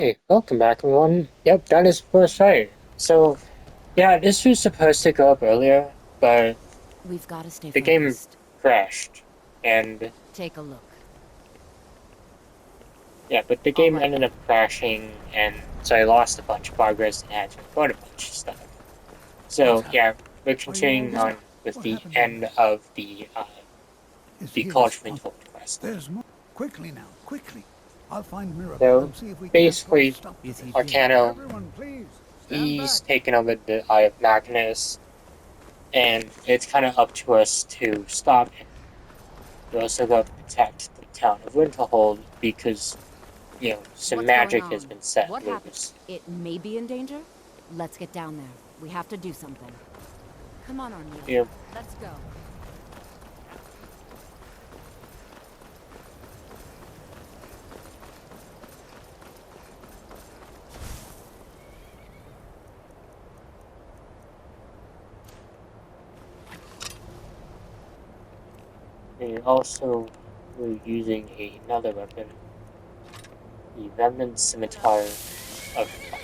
Hey, welcome back, everyone. Yep, that is first right. So, yeah, this was supposed to go up earlier, but We've got to stay the game focused. crashed, and Take a look. yeah, but the All game right. ended up crashing, and so I lost a bunch of progress and had to record a bunch of stuff. What's So, happened? yeah, we're Are you all continuing right? on with What the happened down end there? of Is the his College of fun? Interloper quest line. There's more. Quickly now, quickly. I'll find Mirabelle So, and see if we can't throw basically, stuff. Is he dead? Arcano, Everyone, please stand he's back. taken over the Eye of Magnus, and it's kind of up to us to stop him. We also got to protect the town of Winterhold because, some What's going magic has on? been set What happened? loose. It may be in danger? Let's get down there. We have to do something. Come on, Arneal. You know, Let's go. they also were using another weapon, the Remnant Scimitar of Fire.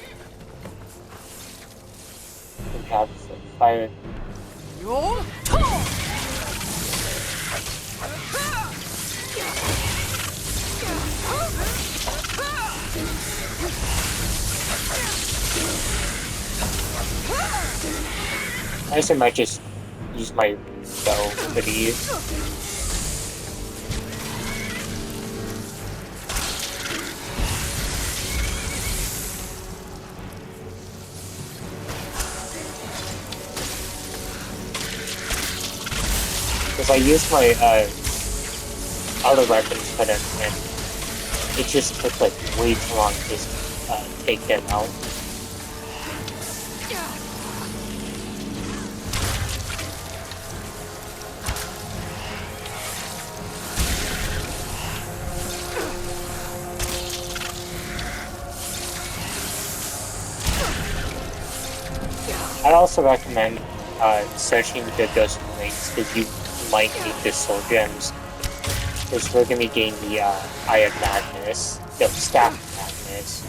We have the fire. You're I guess I might just use my bow for these. Because I used my other weapons for them, and it just took like way too long to just take them out. I'd also recommend searching the Ghost Links because you might need the soul gems. Because we're gonna be getting the Eye of Magnus, no, Staff of Magnus.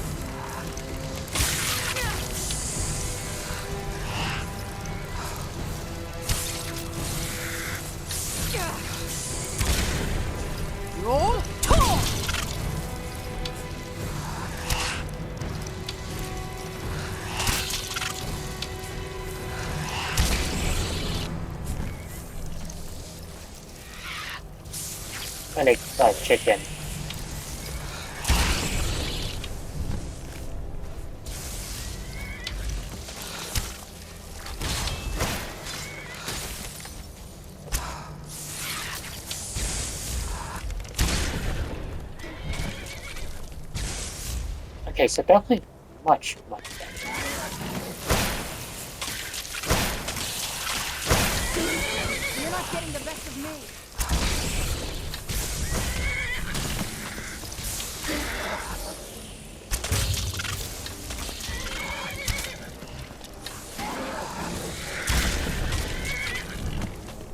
And a chicken. Okay, so definitely much, much better. You're not getting the best of me.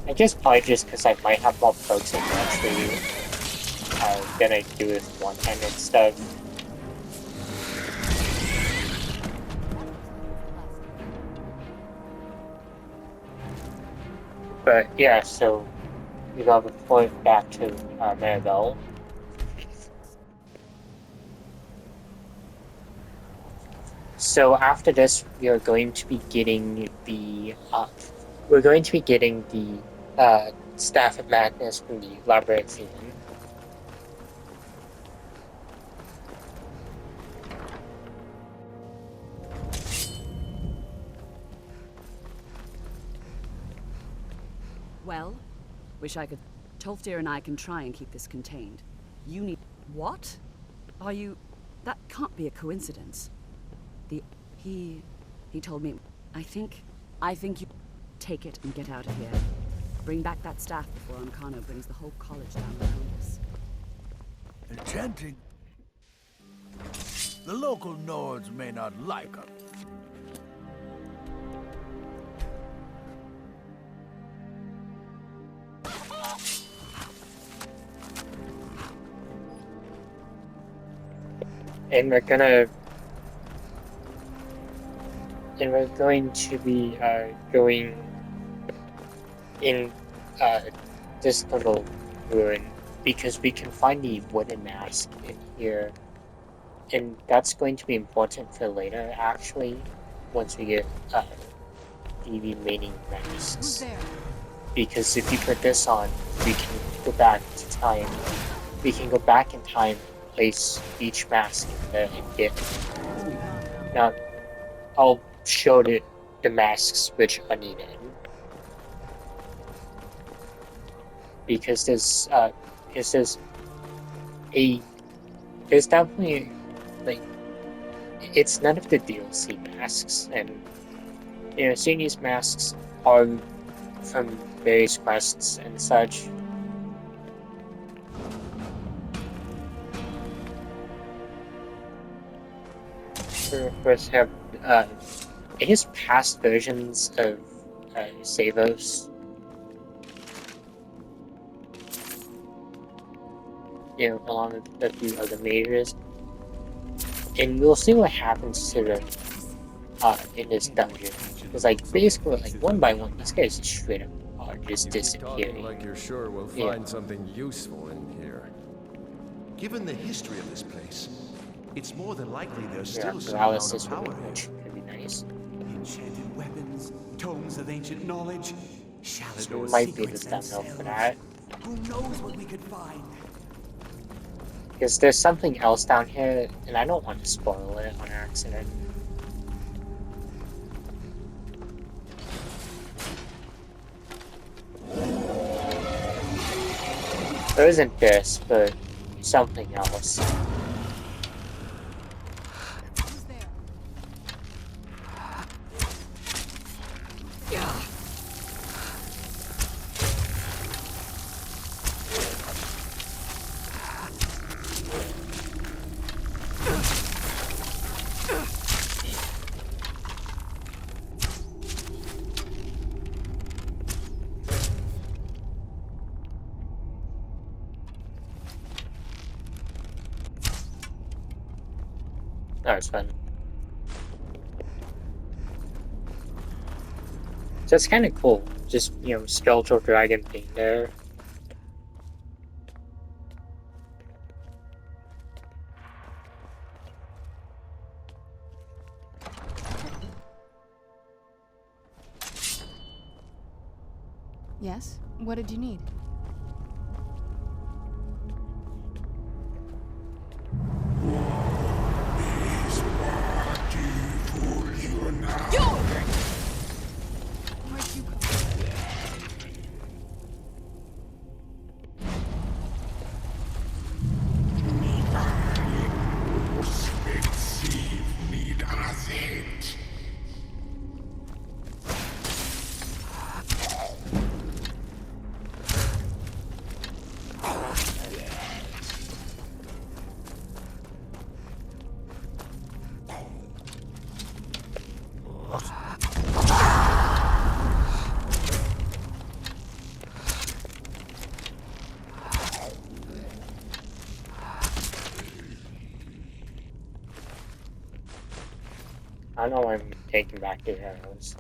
I guess probably just because I might have more folks that can actually gonna do with one-handed stuff. But yeah, so we got report back to Maribel. So after this, we are going to be getting the Staff of Magnus from the Labyrinthine. Well, wish I could. Tolfdir and I can try and keep this contained. You need. What? Are you. That can't be a coincidence. The. He. He told me. I think. I think you. Take it and get out of here. Bring back that staff before Ancano brings the whole college down around us. Enchanting. The local Nords may not like us. And we're gonna And we're going to be going in this little ruin because we can find the wooden mask in here, and that's going to be important for later actually, once we get the remaining Who's masks. there? Because if you put this on, we can go back to time. We can go back in time, place each mask in there, and get. Now, I'll show the masks which are needed. Because there's there's definitely, like, it's none of the DLC masks, and seeing these masks are from various quests and such. First have I guess past versions of Savos. Along with a few other majors. And we'll see what happens to them in this dungeon. Because, like, basically, like, one by one, these guys just straight up are just disappearing. Like you're sure we'll find something useful in here. Given the history of this place, it's more than likely there's still some amount paralysis of power would be, here. which could be nice. Enchanted weapons, tomes of ancient knowledge, So Shalador's might be secrets the thumbnail for themselves. that. Who knows what we could find? Because there's something else down here, and I don't want to spoil it on accident. There isn't this, but something else. Who's there? That was fun. So it's kind of cool, just, skeletal dragon being there. Yes? What did you need? Where'd you come from? I know I'm taking back the arrows.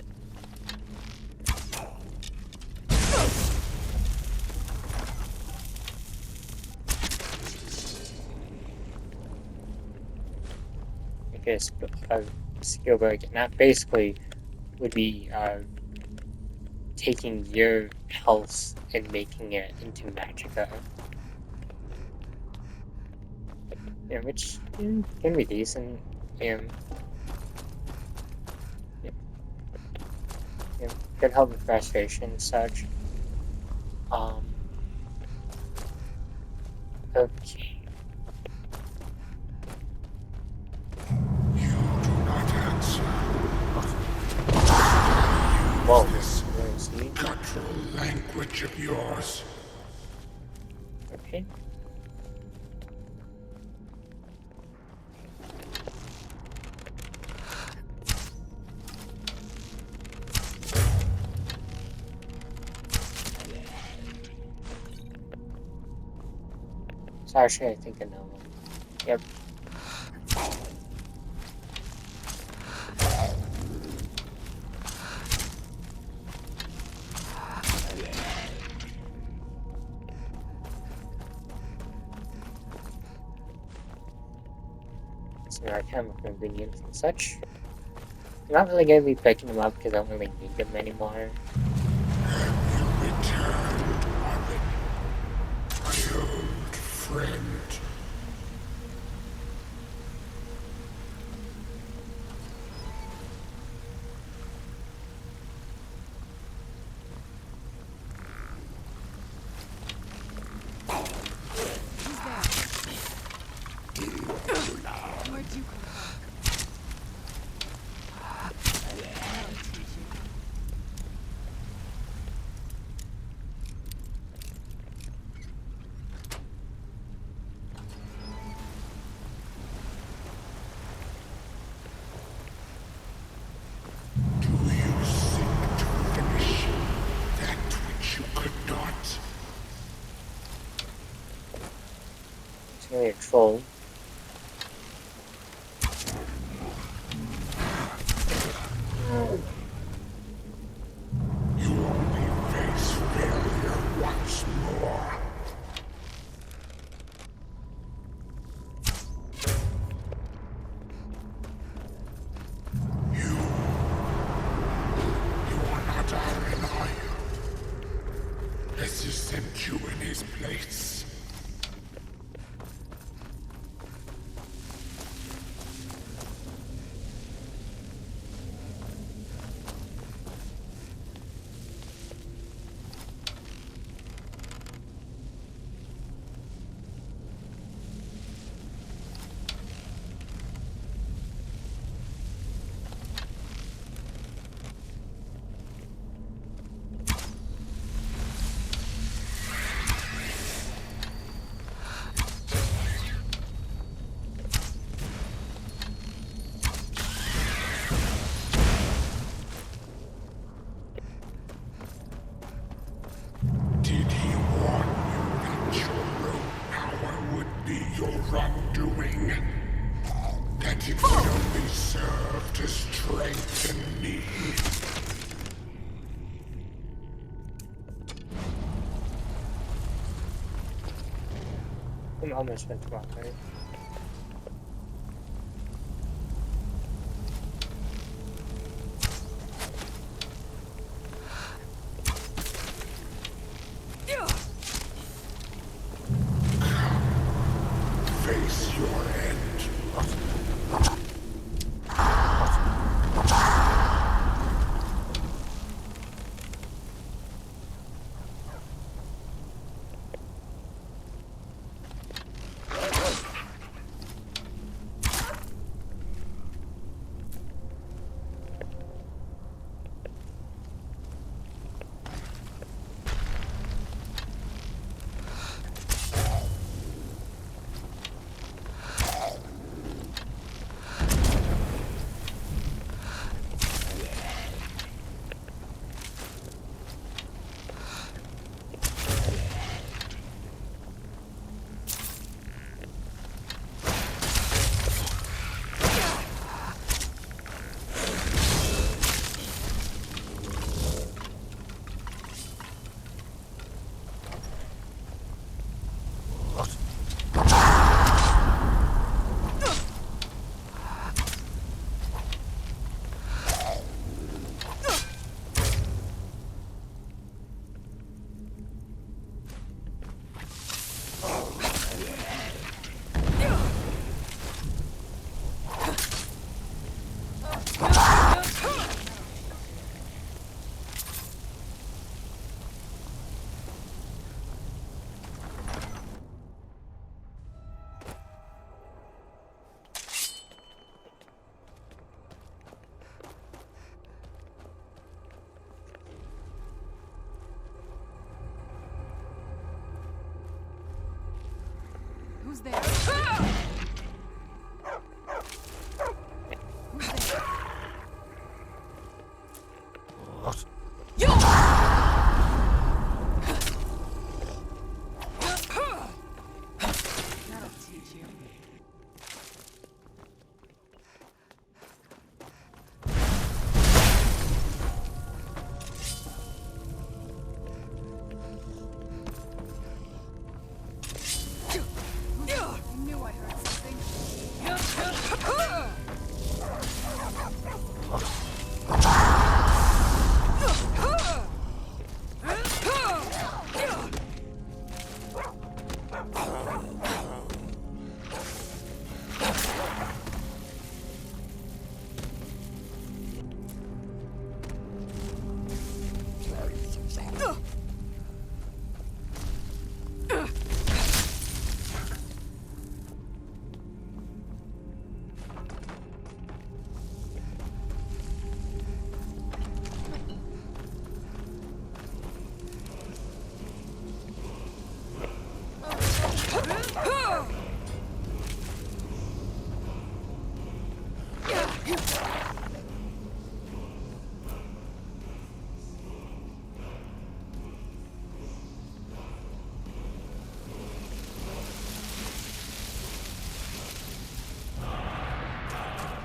I guess skill break, and that basically would be taking your health and making it into magicka. Which can be decent. Could help with frustration and such. Okay. Whoa, where is he? Guttural language of yours. Okay. So actually, I think I know one. Yep. our time of convenience and such. I'm not really going to be picking them up because I don't really need them anymore. Have you returned, Marvin? My old friend. Where'd you come from? Do you seek to finish that which you could not? It's really a troll. You only face failure once more. You are not Iron, are you? Has he sent you in his place? Did he warn you that your rogue power would be your undoing? That it would only serve to strengthen me? I'm almost went wrong, right? Face your end. Who's there? Who's there? That'll teach you. I knew I heard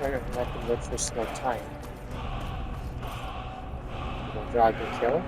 Let them look for slow time. Will drag and kill.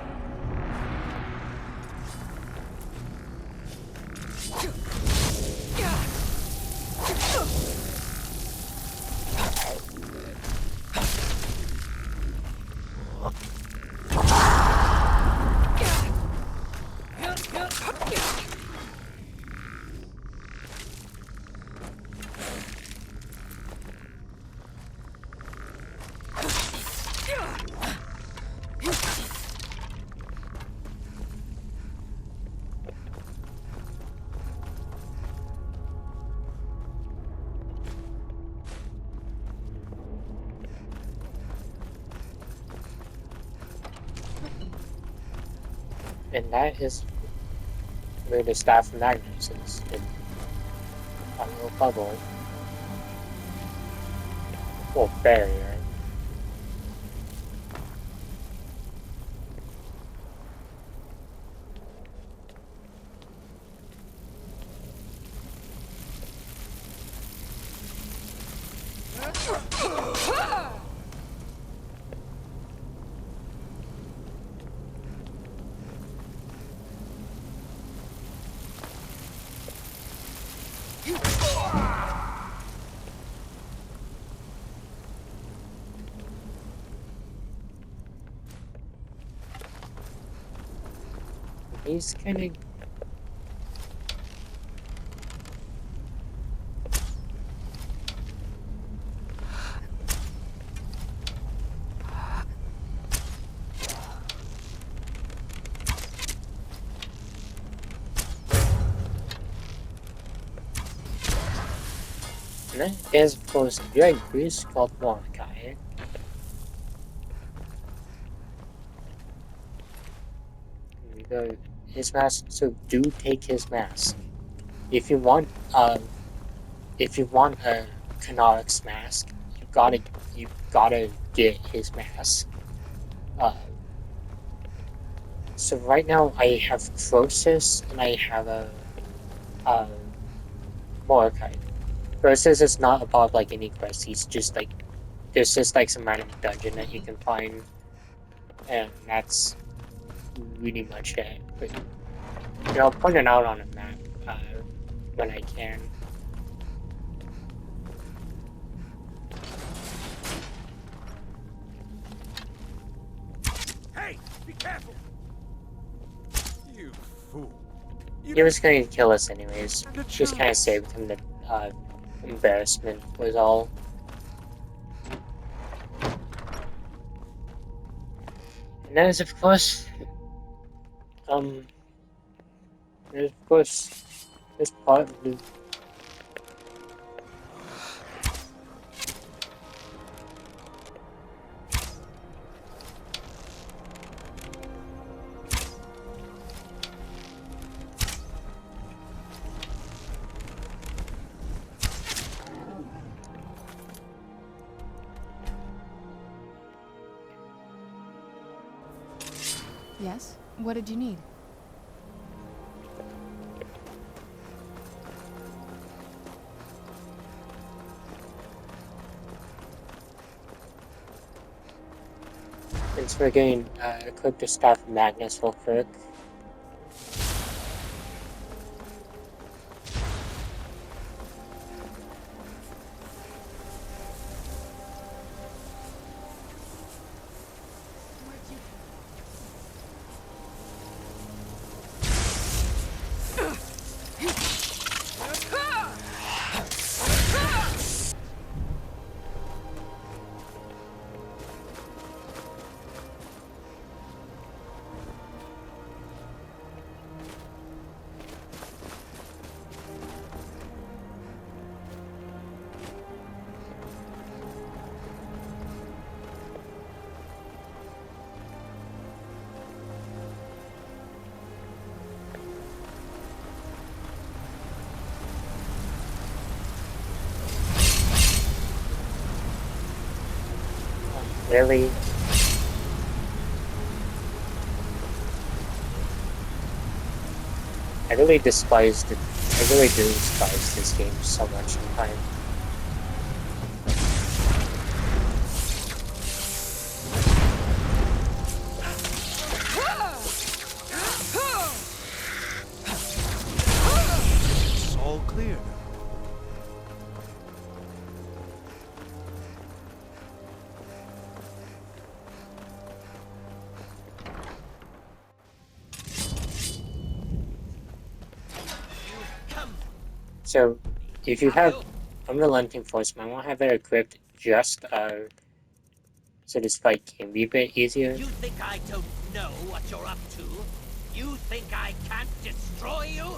And that is where the staff of Magnus is, in a little bubble. Well, barrier. He's kind of... And that is supposed to be a priest called Mordecai. His mask, so do take his mask. If you want a Canonic's mask, you gotta get his mask. So right now I have Croesus and I have a Mordecai. Croesus is not above like any quest, he's just like, there's just like some random dungeon that you can find, and that's really much it. But, you know, I'll point it out on a map when I can. Hey, be careful! You fool! He was going to kill us anyways. Just kind of saved him the embarrassment was all. And that is of course this part of the Yes? What did you need? since we're getting equip the staff of Magnus real quick. Really? I really do despise this game so much sometimes. So, if you have Unrelenting Force, I won't have it equipped just so this fight can be a bit easier. You think I don't know what you're up to? You think I can't destroy you?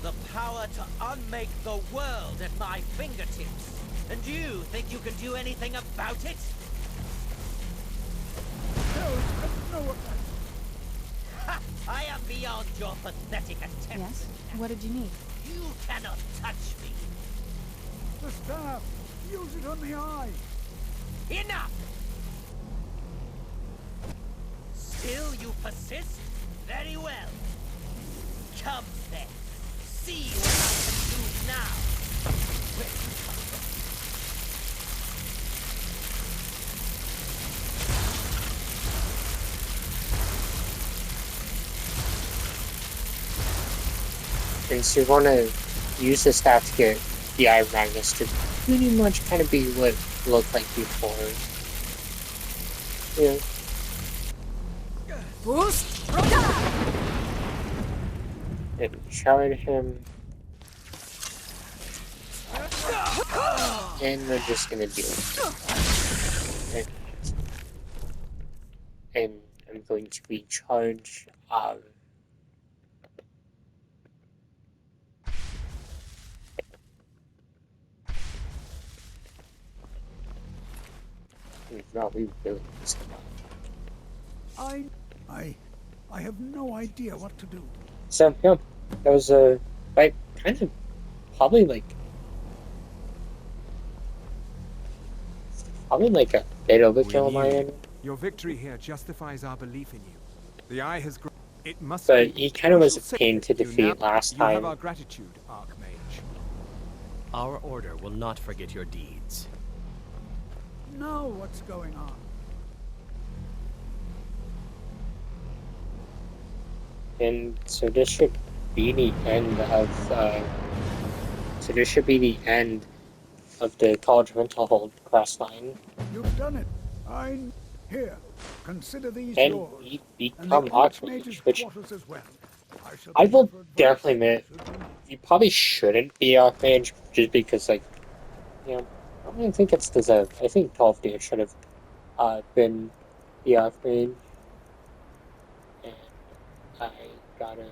The power to unmake the world at my fingertips. And you think you can do anything about it? No, Ha! I am beyond your pathetic attempts. Yes? What did you need? You cannot touch me. the staff! Use it on the eye! Enough! Still you persist? Very well. Come then. See what I can do now. Where did you come from? And so you want to use the staff to get the Eye of Magnus to pretty much kind of be what it looked like before. Yeah. Boost! And charge him. And we're just gonna do it. And I'm going to recharge no, we really missed him out. I have no idea what to do. So, yeah, that was like, kind of, probably like a bit overkill on my end. Your victory here justifies our belief in you. The Eye has grown. It must But be. he kind of was a Shall pain to say you defeat now- last You have time. our gratitude, Archmage. Our order will not forget your deeds. Now what's going on? And so this should be the end of the College Winterhold quest line. You've done it. Here, consider these And yours. we And the become Archmage, Archmage's which quarters as well. shall I be will here for advice, definitely admit, should you need. you probably shouldn't be Archmage just because, like, you know, I don't think it's deserved. I think 12 Deer should have been the Archmage. And I gotta.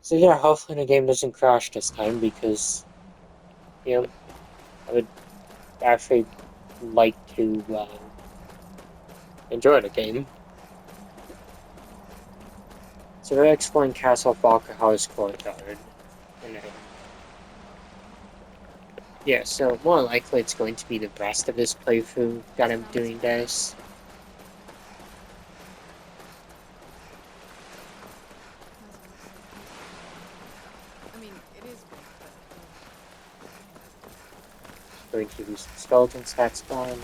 So yeah, hopefully the game doesn't crash this time because, you know, I would actually like to enjoy the game. So we're exploring Castle Falkenhaus Courtyard. And yeah, so more likely it's going to be the rest of this playthrough that I'm doing this. I mean, it is big, Going to use the skeleton stack spawn.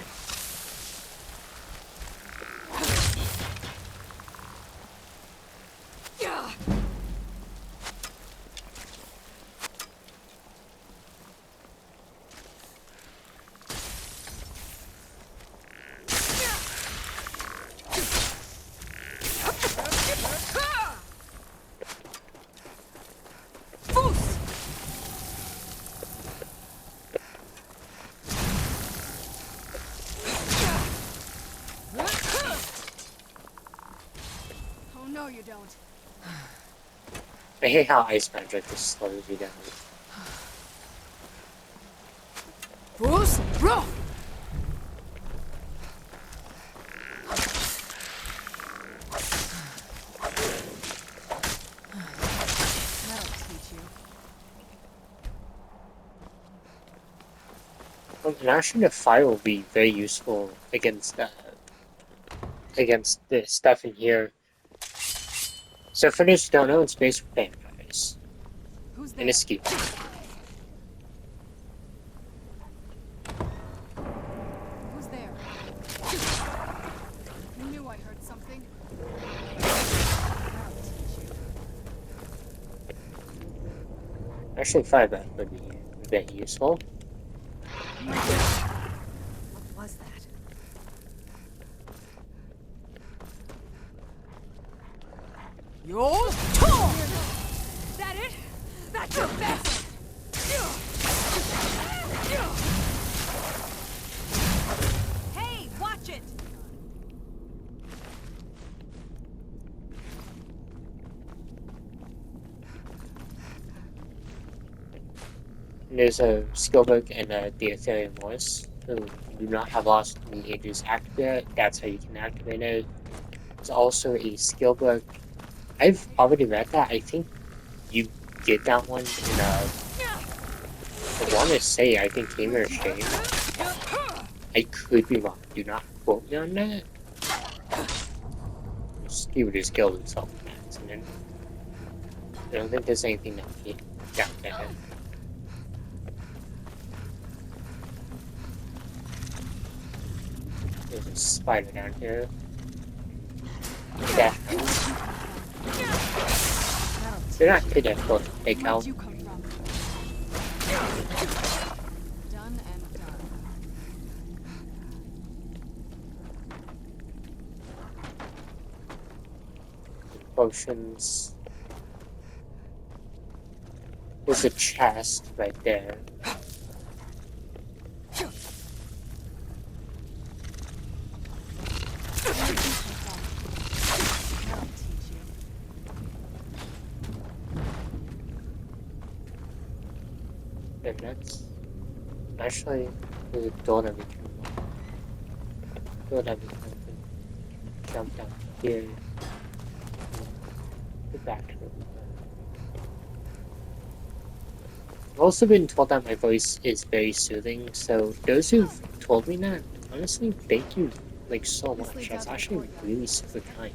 Oh no, you don't. I hate how ice magic just slows you down. Boost! Roll! That'll teach you. And actually the fire will be very useful against the stuff in here. So for those who don't know, it's based with vampires. Who's there? And a ski. Who's there? I knew I heard something. That'll teach you. Actually fire back would be very useful. What was that? Is that it? That's your best! Hey, watch it! There's a skill book and the Ethereum Voice. So you do not have lost the ages activate. That's how you can activate it. There's also a skill book. I've already read that. I think you get that one in I want to say, I think Gamer Shame. I could be wrong. Do not quote me on that. He would just kill himself in accident. I don't think there's anything that he got there. There's a spider down here. Yeah. They're not too difficult to take out. Done and done. Potions. There's a chest right there. And that's actually there's a door that we can jump down here. Go back to it. I've also been told that my voice is very soothing, so those who've told me that, honestly, thank you like so much. That's actually really super kind.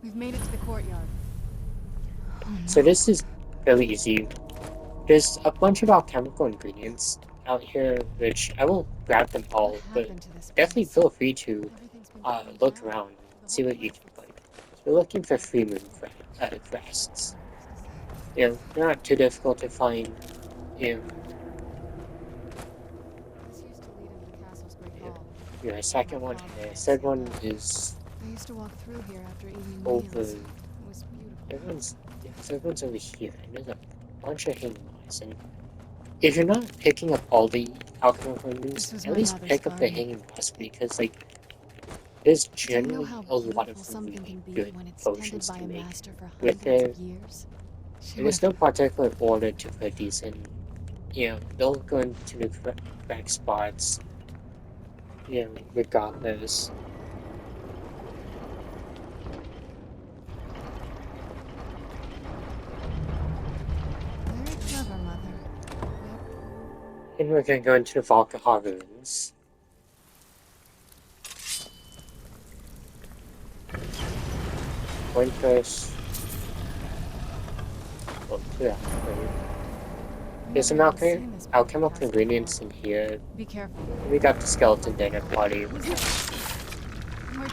We've made it to the courtyard. So this is really easy. There's a bunch of alchemical ingredients out here, which I will grab them all, but definitely feel free to look around and see what you can find. So we're looking for free moon crests. You know, they're not too difficult to find. You know, This used to lead into the castle's great hall. your second one, and the third one is I used to walk through here after evening over. meals. It was beautiful. Everyone's over here, and there's a bunch of hanging wires. And if you're not picking up all the alchemical ingredients, at least pick up the hanging wires, because like there's generally a lot of really good potions to make with it. And there's no particular order to put these in. You know, they'll go into the correct spots. You know, regardless. Very clever, Mother. And we're gonna go into the Valkahar ruins. Point first. Well, yeah. There's some alchemical ingredients in here. Be careful. We got the skeleton dinner party. Where'd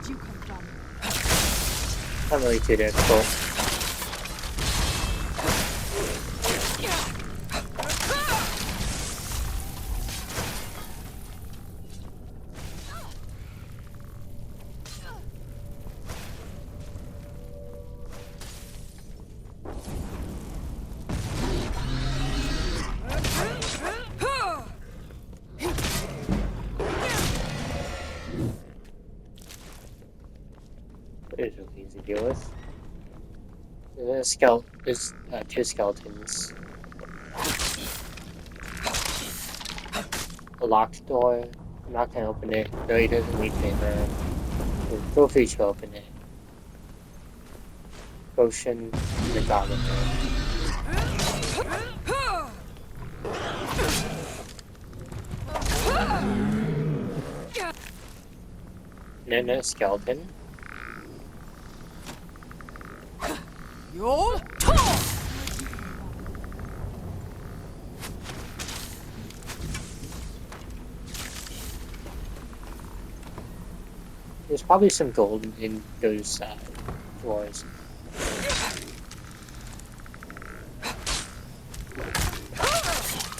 you come from? Not really too difficult. It's really easy to deal with. There's two skeletons. A locked door. I'm not gonna open it. Really doesn't need paper. Feel free to open it. Potion in the goblet. And then a skeleton. There's probably some gold in those drawers.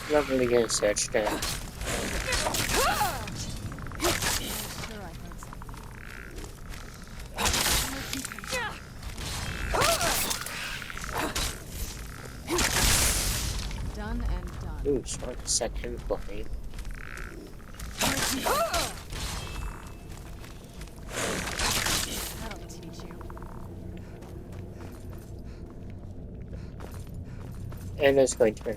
I'm not really gonna search them. Done and done. Ooh, smart second blade. That'll teach you. And it's going to.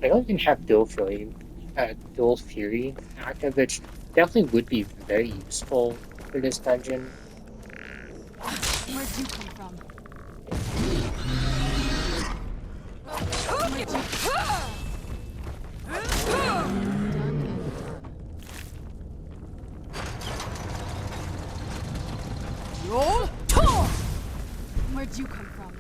I don't even have dual fury active, which definitely would be very useful for this dungeon. Where'd you come from? Where'd you come from?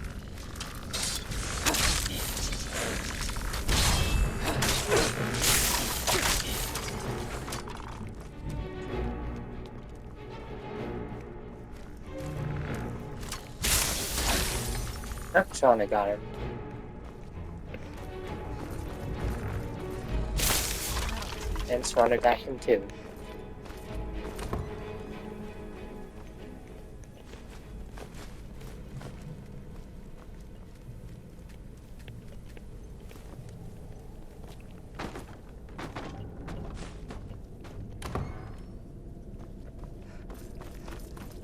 That's on, I got it. And Swana got him too.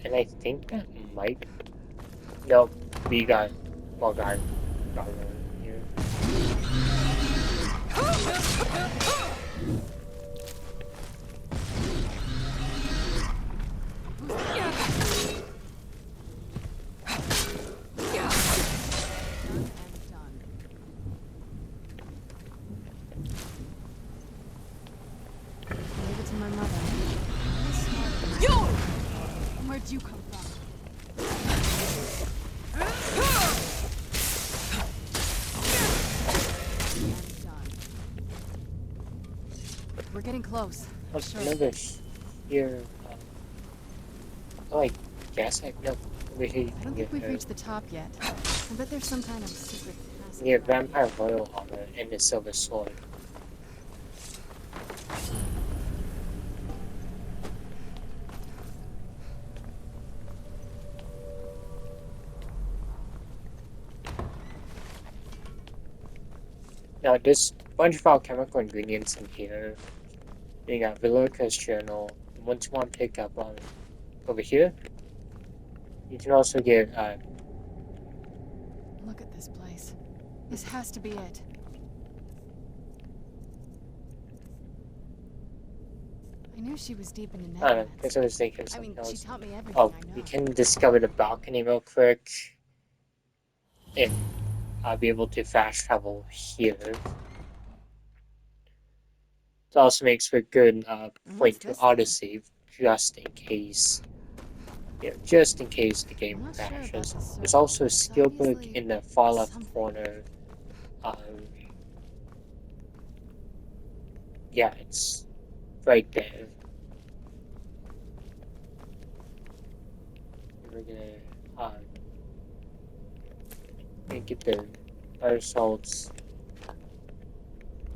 And I think that might. Nope, we got. Well, got here. Leave it to my mother. Where'd you come from? We're getting close. What's Sure. another here? Oh, I guess I no. Over here you I can don't get think we've reached the top yet. I bet there's some kind of secret passage. yeah, vampire royal armor and the silver sword. Now, there's a bunch of alchemical ingredients in here. You got Veloca's journal. Once you want to pick up on over here, you can also get Look at this place. This has to be it. I knew she was deep into I don't know, networks. because I was thinking I something mean, she else. taught me everything Oh, I know. we can discover the balcony real quick. And I'll be able to fast travel here. It also makes for a good point to autosave, just in case. Yeah, just in case the game crashes. There's also a skill book in the far left corner. Yeah, it's right there. We're gonna get the fire salts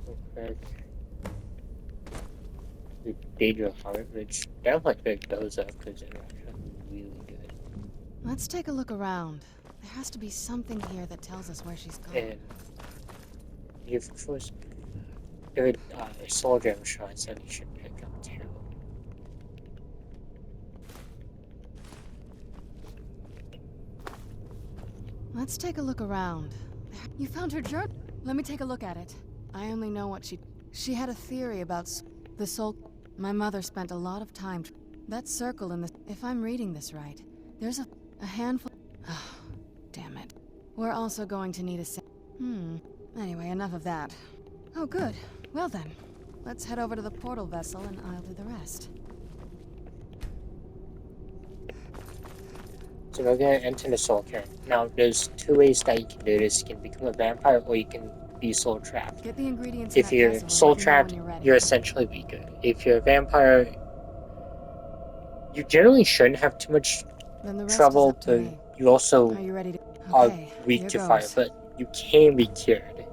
real quick. The Daedra Heart, which definitely pick those up because they're actually really good. Let's take a look around. There has to be something here that tells us where she's gone. And you've of course good soul gem shrines that you should pick up too. Let's take a look around. You found her journal? Let me take a look at it. I only know what she had a theory about the soul. My mother spent a lot of time. That circle in the. If I'm reading this right, there's a handful. Oh, damn it. We're also going to need a. Anyway, enough of that. Oh, good. Well then, let's head over to the portal vessel and I'll do the rest. So we're gonna enter the soul cairn. Now, there's two ways that you can do this. You can become a vampire or you can be soul trapped. Get the ingredients. If you're soul trapped, you're essentially weaker. If you're a vampire, you generally shouldn't have too much trouble, but you also are weak to fire. But You can be cured.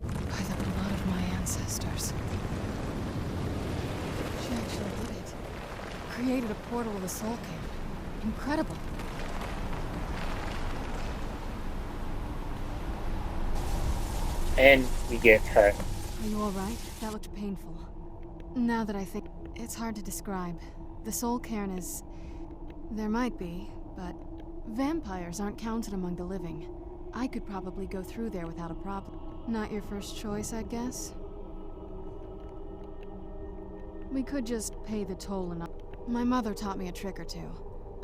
By the blood of my ancestors. She actually did it. Created a portal of the soul camp. Incredible. And we get hurt. Are you alright? That looked painful. Now that I think, it's hard to describe. The soul cairn is... There might be, but vampires aren't counted among the living. I could probably go through there without a problem. Not your first choice, I guess? We could just pay the toll and... My mother taught me a trick or two.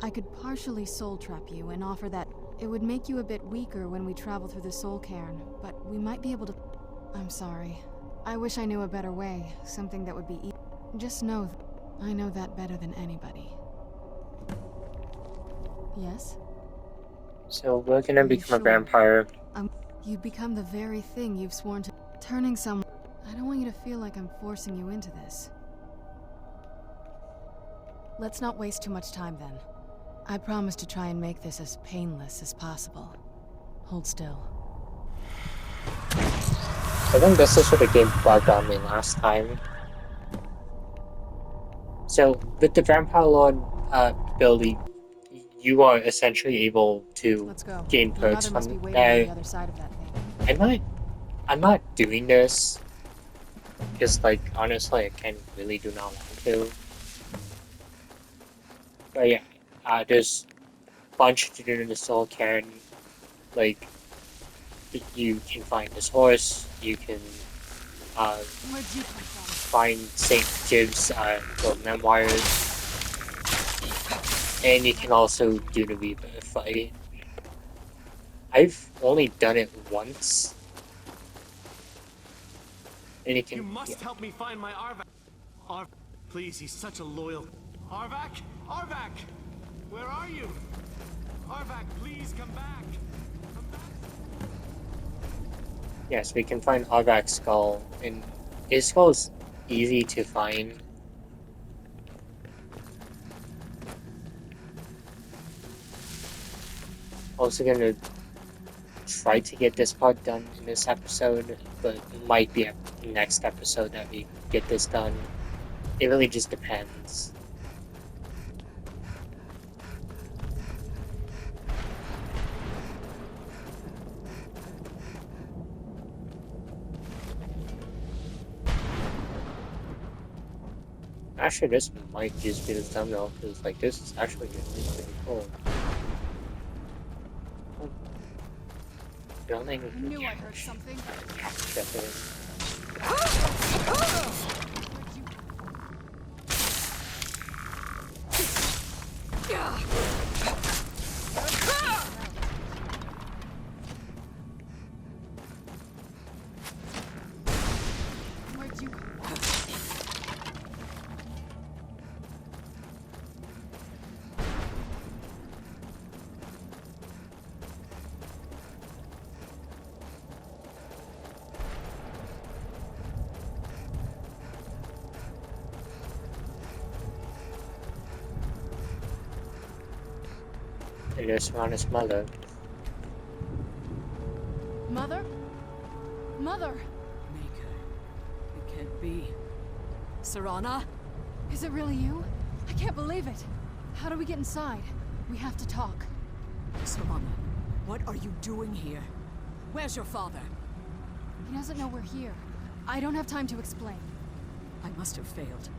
I could partially soul trap you and offer that... It would make you a bit weaker when we travel through the soul cairn, but we might be able to... I'm sorry. I wish I knew a better way, something that would be Just know I know that better than anybody. Yes? So we're gonna become a vampire. You become the very thing you've sworn to... Turning someone... I don't want you to feel like I'm forcing you into this. Let's not waste too much time then. I promise to try and make this as painless as possible. Hold still. I think this is what the game bugged on me last time. So, with the Vampire Lord ability, you are essentially able to gain perks from that. I'm not doing this because, like, honestly, I kind of really do not want to. But yeah, there's a bunch to do in the Soul Cairn. Like, you can find this horse, you can find St. Gibbs' memoirs, and you can also do the rebirth fight. I've only done it once. And you must help me find my Arvak. Please, he's such a loyal... Arvak? Arvak! Where are you? Arvak, please come back! Come back! Yes, we can find Arvak's skull, and his skull is easy to find. Also gonna try to get this part done in this episode, but it might be a next episode that we get this done. It really just depends. Actually, this might just be the thumbnail, because, like, this is actually pretty cool. Oh. Building. I knew I heard something. Where'd you come from? And there's Rana's mother. Mother? Mother! Maker, it can't be. Serana? Is it really you? I can't believe it. How do we get inside? We have to talk. Serana, what are you doing here? Where's your father? He doesn't know we're here. I don't have time to explain. I must have failed.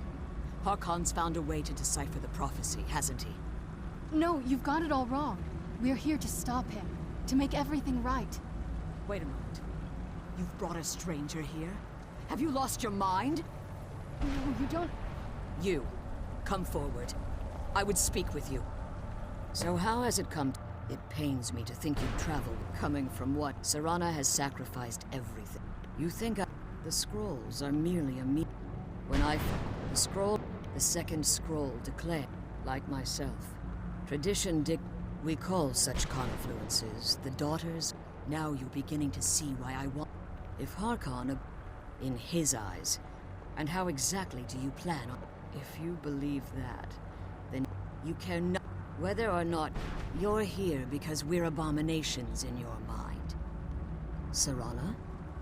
Harkon's found a way to decipher the prophecy, hasn't he? No, you've got it all wrong. We're here to stop him. To make everything right. Wait a moment. You've brought a stranger here? Have you lost your mind? No, you don't... You, come forward. I would speak with you. So how has it come? It pains me to think you've traveled, coming from what? Serana has sacrificed everything. You think the scrolls are merely a When the scroll, the second scroll declared, like myself. Tradition we call such confluences the daughters. Now you're beginning to see why I want... If Harkon, in his eyes, and how exactly do you plan on... If you believe that, then you care not... Whether or not you're here because we're abominations in your mind. Serana,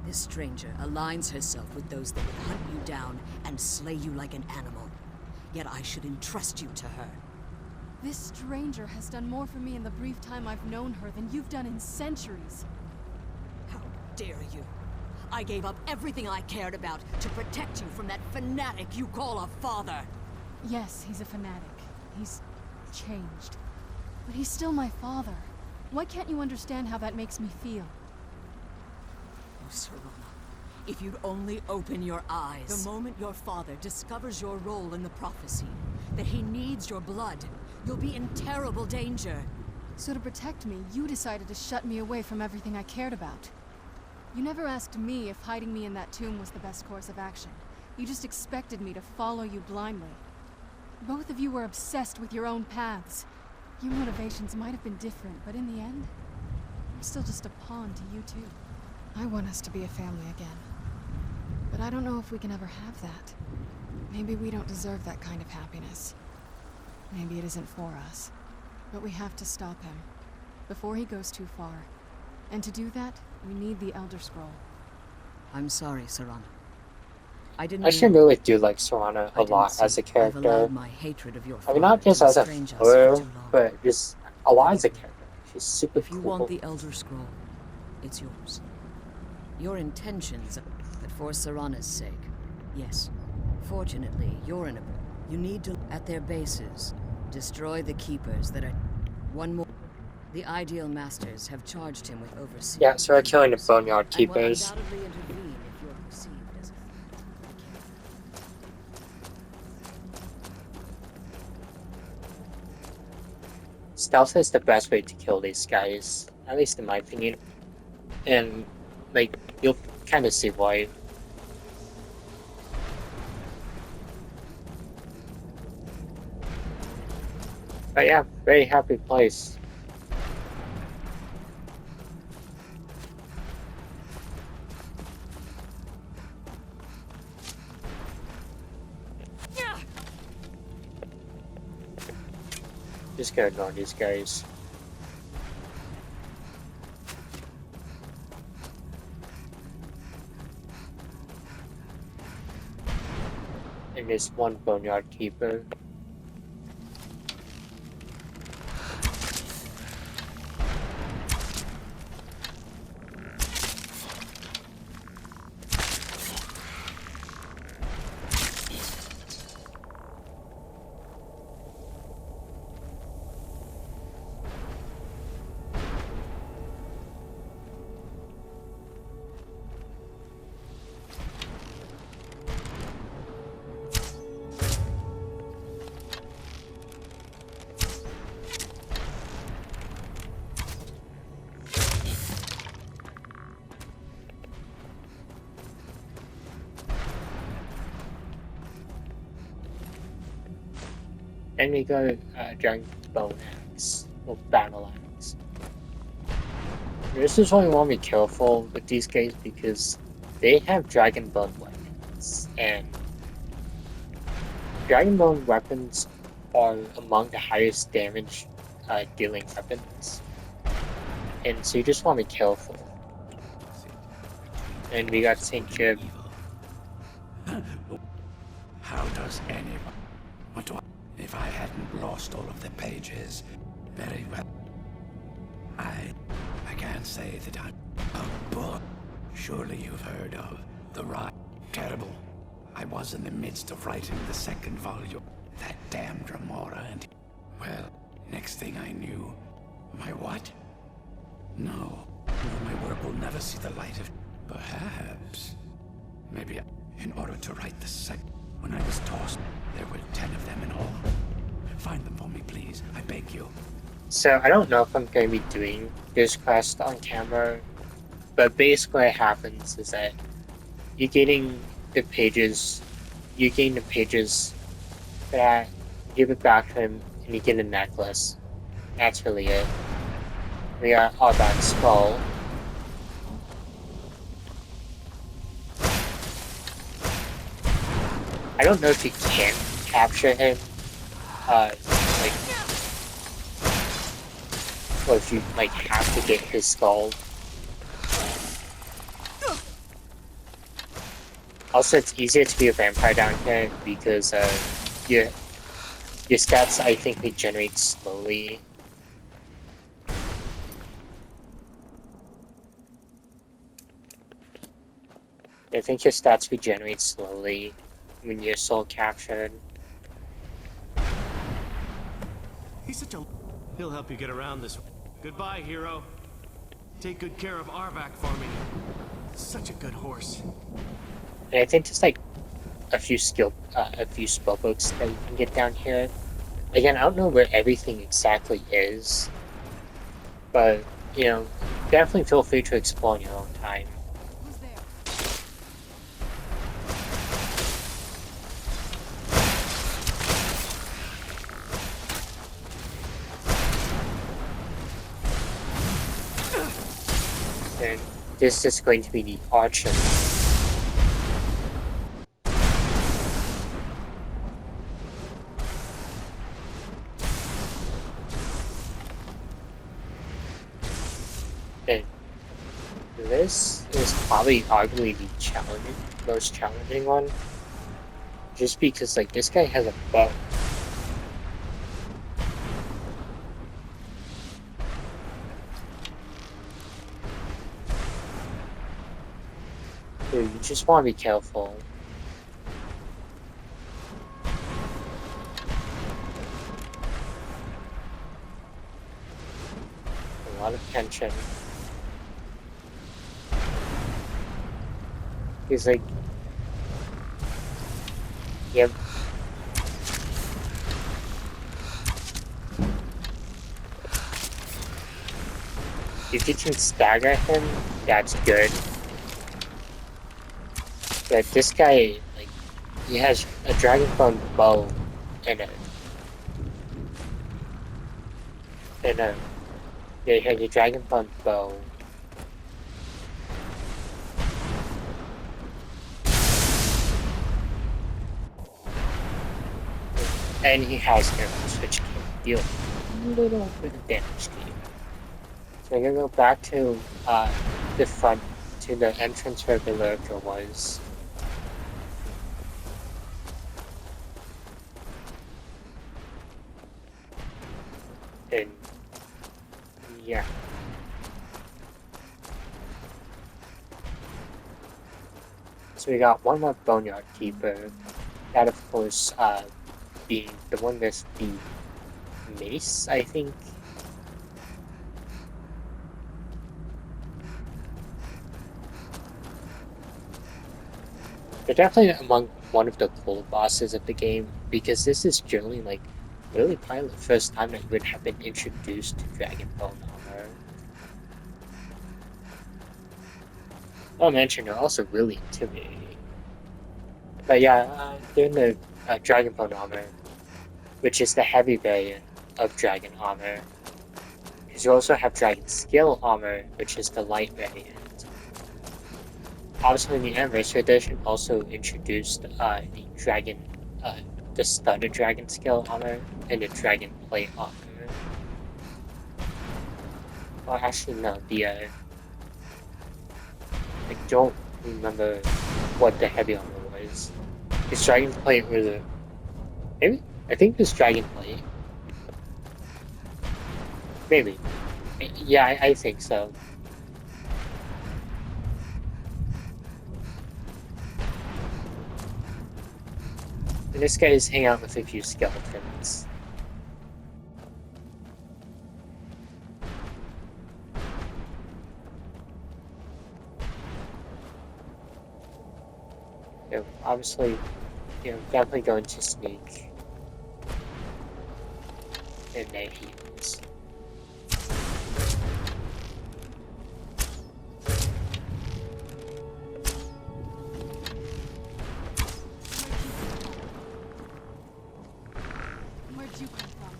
this stranger aligns herself with those that would hunt you down and slay you like an animal. Yet I should entrust you to her. This stranger has done more for me in the brief time I've known her than you've done in centuries. How dare you? I gave up everything I cared about to protect you from that fanatic you call a father. Yes, he's a fanatic. He's changed. But he's still my father. Why can't you understand how that makes me feel? Oh, Serana, if you'd only open your eyes. The moment your father discovers your role in the prophecy, that he needs your blood, you'll be in terrible danger. So to protect me, you decided to shut me away from everything I cared about. You never asked me if hiding me in that tomb was the best course of action. You just expected me to follow you blindly. Both of you were obsessed with your own paths. Your motivations might have been different, but in the end, I'm still just a pawn to you two. I want us to be a family again. But I don't know if we can ever have that. Maybe we don't deserve that kind of happiness. Maybe it isn't for us. But we have to stop him, before he goes too far. And to do that, we need the Elder Scroll. I'm sorry, Serana. I didn't. I actually really do like Serana a lot as a character. My hatred of your I mean, not just as a foe, but just a lot as a character. She's super cool. If you want the Elder Scroll, it's yours. Your intentions, but for Serana's sake, yes. Fortunately, you're in a... You need to, at their bases, destroy the Keepers that are... One more... The Ideal Masters have charged him with overseeing... Yeah, so we're killing the Boneyard Keepers. And will undoubtedly intervene if you're perceived as a... Stealth is the best way to kill these guys, at least in my opinion. And, like, you'll kind of see why. But yeah, very happy place. Just gonna ignore these guys. And there's one Boneyard Keeper. And we got a giant bone axe, or battle axe. This is why you want to be careful with these guys because they have dragon bone weapons, and dragon bone weapons are among the highest damage dealing weapons. And so you just want to be careful. And we got St. Jib. How does anyone... What do I... If I hadn't lost all of the pages, very well. I can't say that I'm a book. Surely you've heard of The Ride. Terrible. I was in the midst of writing the second volume. That damned Remora and... Well, next thing I knew... My what? No. My work will never see the light of... Perhaps... Maybe in order to write the second... When I was tossed, there were 10 of them in all. Find them for me, please. I beg you. So, I don't know if I'm going to be doing this quest on camera, but basically what happens is that you're getting the pages, that give it back to him, and you get a necklace. That's really it. We got Arbok's skull. I don't know if you can capture him, like, or if you like have to get his skull. Also, it's easier to be a vampire down here because your stats, I think, they generate slowly. I think your stats regenerate slowly when you're soul captured. He's such a... He'll help you get around this. Goodbye, hero. Take good care of Arvak for me. Such a good horse. And I think there's like a few spell books that you can get down here. Again, I don't know where everything exactly is, but you know, definitely feel free to explore in your own time. Who's there? And this is going to be the archer. And this is probably arguably the most challenging one. Just because like this guy has a bow. So you just want to be careful. A lot of tension. He's like, yep. If you can stagger him, that's good. But this guy, like, he has a dragonbone bow and yeah, he has a dragonbone bow. And he has arrows, which can deal a little bit of damage to you. So I'm gonna go back to the front, to the entrance where the lurker was. And yeah. So we got one more Boneyard Keeper. That of course being the one that's the mace, I think. They're definitely among one of the cool bosses of the game, because this is generally like really probably the first time that you would have been introduced to Dragonbone armor. I'll mention they're also really intimidating. But yeah, they're in the Dragonbone armor, which is the heavy variant of Dragon armor. Because you also have Dragon Skill armor, which is the light variant. Obviously, the Anniversary Edition also introduced the Studded Dragon Skill armor and the Dragon Plate armor. Well, actually, no, I don't remember what the heavy armor was. This Dragon Plate was maybe? I think this Dragon Plate. Maybe. Yeah, I think so. And this guy is hanging out with a few skeletons. Obviously, definitely going to sneak in their heels. Where'd you come from?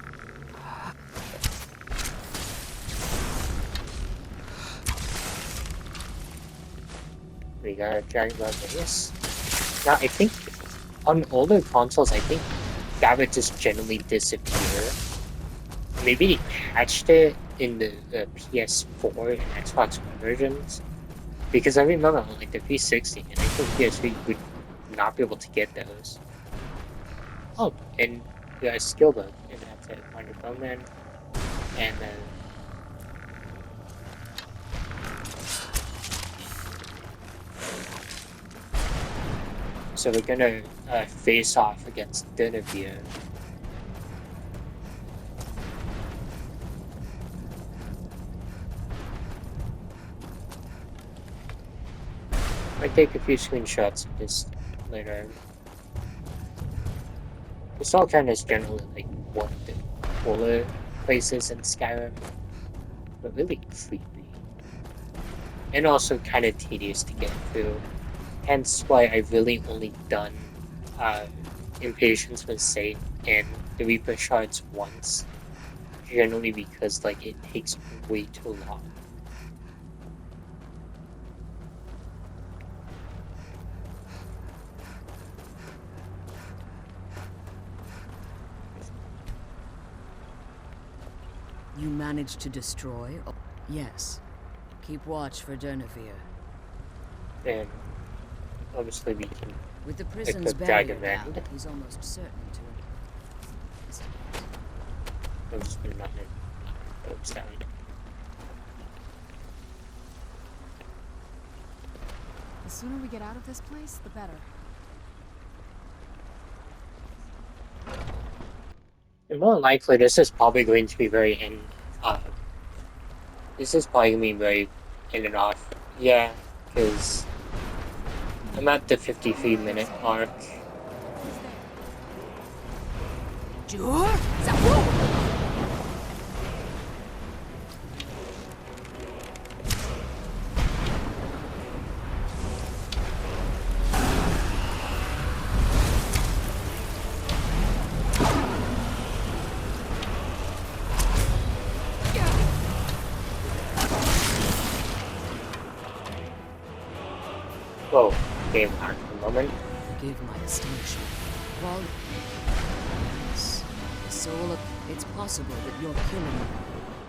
We got a Dragon Ball base. Now, I think on older consoles, I think that would just generally disappear. Maybe they patched it in the PS4 and Xbox One versions. Because I remember on like the 360 and I think PS3 you would not be able to get those. Oh, and the skill book, and that's it. Wonder Bowman, and then so we're gonna face off against Denevere. Might take a few screenshots of this later. This all kind of generally like one of the cooler places in Skyrim, but really creepy. And also kind of tedious to get through. Hence why I've really only done Impatience with Saint and the Reaper Shards once. Generally because like it takes way too long. You managed to destroy? Oh, yes. Keep watch for Durnevere. And obviously we can with the prison's barrier down, he's almost certain to. I'll just put nothing. Down. The sooner we get out of this place, the better. And more likely, this is probably going to be very this is probably going to be very in and off. Yeah, because I'm at the 53-minute mark. Whoa, game hack for a moment. Forgive my astonishment. Well, yes. The soul of... It's possible that you're killing me.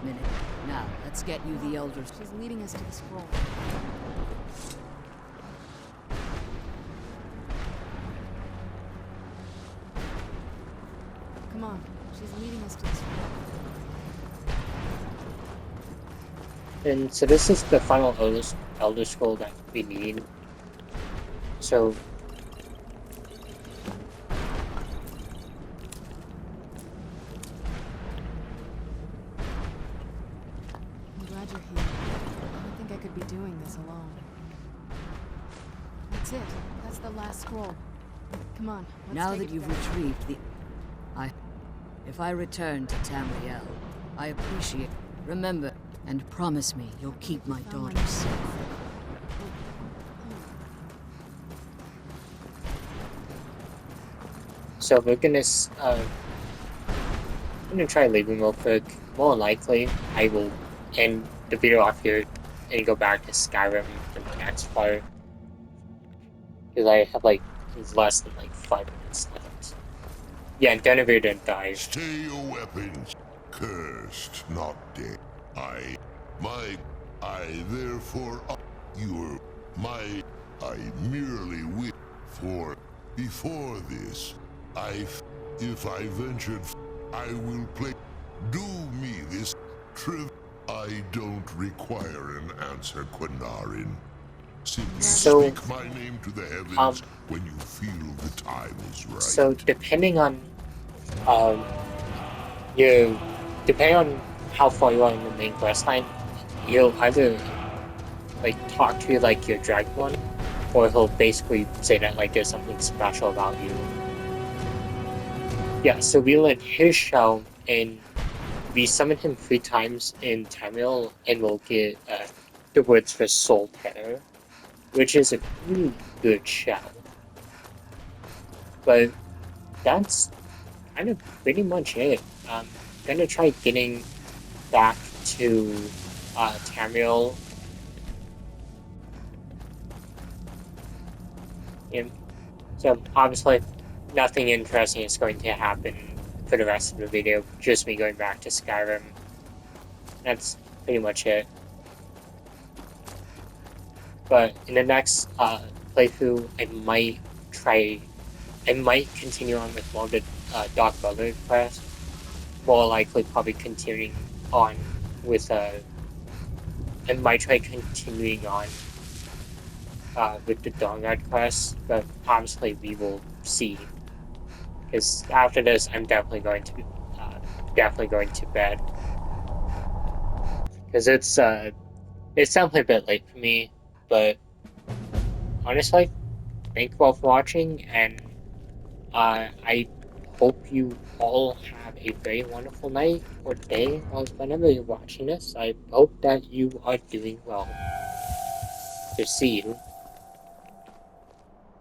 Minute. Now, let's get you the elders. She's leading us to the scroll. Come on. She's leading us to the scroll. And so this is the final Elder Scroll that we need. So I'm glad you're here. I don't think I could be doing this alone. That's it. That's the last scroll. Come on. Now that you've retrieved the... If I return to Tamriel, I appreciate... Remember, and promise me you'll keep my daughter safe. So we're gonna try leaving real quick. More likely, I will end the video off here and go back to Skyrim for the next part. Because I have like less than like 5 minutes left. Yeah, and Denevere didn't die. Stay your weapons, cursed, not dead. I therefore I merely wish for before this. If I ventured, I will play. Do me this I don't require an answer, Quinarin. Simply speak my name to the heavens when you feel the time is right. So depending on depending on how far you are in the main quest line, he'll either like talk to you like your Dragon, or he'll basically say that like there's something special about you. Yeah, so we let his show, and we summoned him 3 times in Tamriel, and we'll get the words for Soul Terror, which is a really good shout. But that's kind of pretty much it. I'm gonna try getting back to Tamriel. Yeah. So obviously nothing interesting is going to happen for the rest of the video, just me going back to Skyrim. That's pretty much it. But in the next playthrough, I might continue on with more of the Doc Butler quest. More likely, probably continuing on with I might try continuing on with the Dawnguard quest, but honestly, we will see. Because after this, I'm definitely going to bed. Because it's definitely a bit late for me, but honestly, thank you all for watching, and I hope you all have a very wonderful night or day, or whenever you're watching this. I hope that you are doing well. To see you